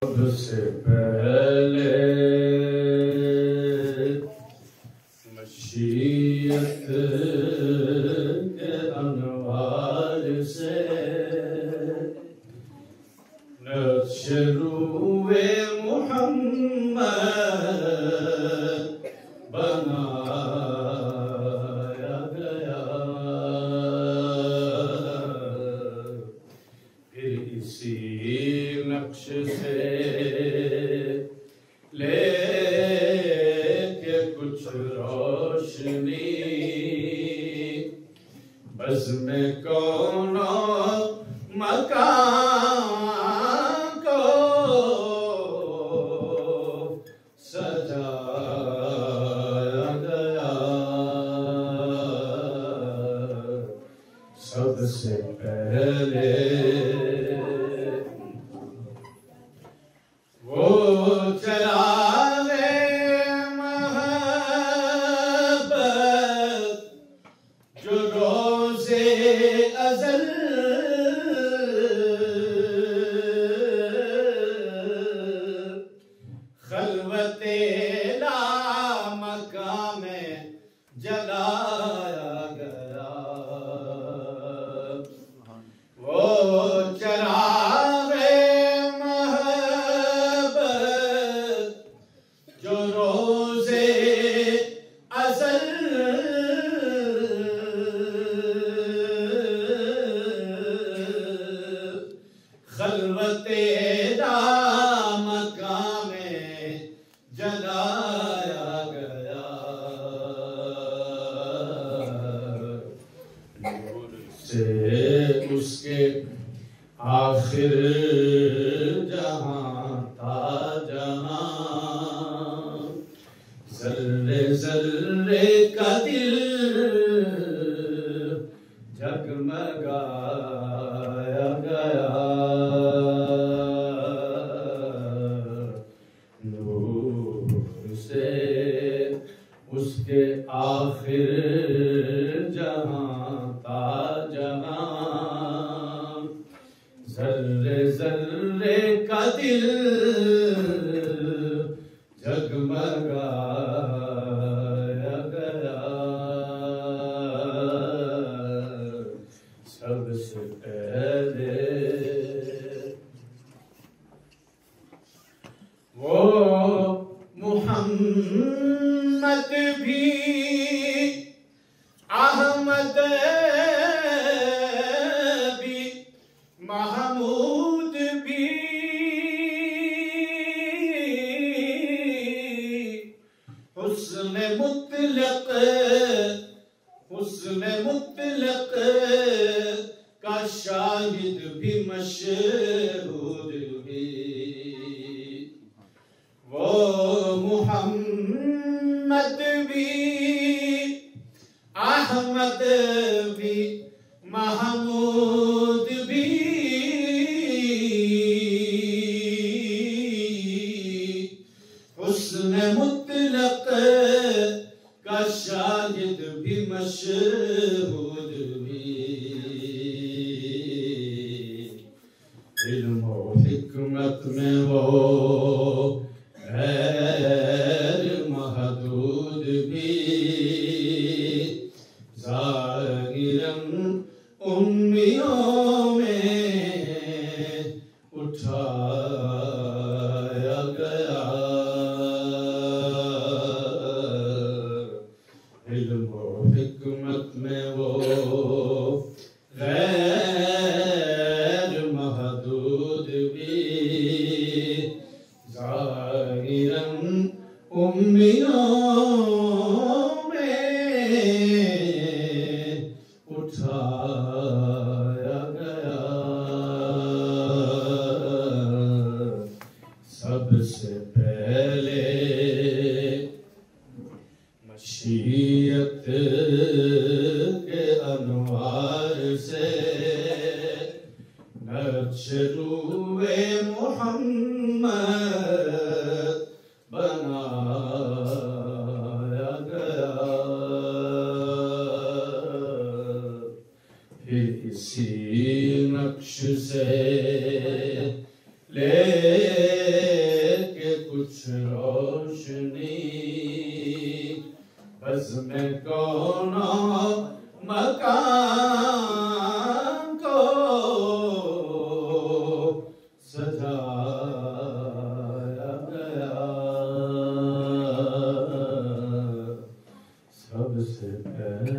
सबसे पहले मशीयत के अनवार से नशरूए मुहम्मद बनाया गया। फिर इसी नक्श से लेके कुछ रोशनी बस में कौनो मकान को सजाया गया। सबसे पहले वो चरागे मोहब्बत जो रोज़े अज़ल खलवते लामकां में जलाया गया। वो चरागे मोहब्बत जो रोज़े अज़ल खलवते दामकां में जलाया गया। नूर से उसके आखिर जहां था जहां ज़र्रे ज़र्रे का दिल जगमगाया गया। नूर से उसके आखिर जहां था जहां ज़र्रे ज़र्रे का दिल जगमगाया गया। सबसे पहले वो मुहम्मद भी अहमद भी महमूद भी हुस्न मुतलक का शाहिद भी मशहूद भी। वो मुहम्मद भी अहमद भी महमूद भी हुस्न मुतलक का शाहिद भी मशहूद भी। इल्म और हिकमत में वो गैर महदूद भी ज़ाहिरन उम्मियों में उठाया गया। इल्म और हिकमत में वो गैर महदूद भी ज़ाहिरन उम्मियों में उठाया गया। सबसे पहले मशीयत के अनवार से नशरूए मुहम्मद बनाया गया। फिर इसी नक्श से ले के कुछ रोशनी बस में कौनो मकान को सजाया गया। सबसे पहले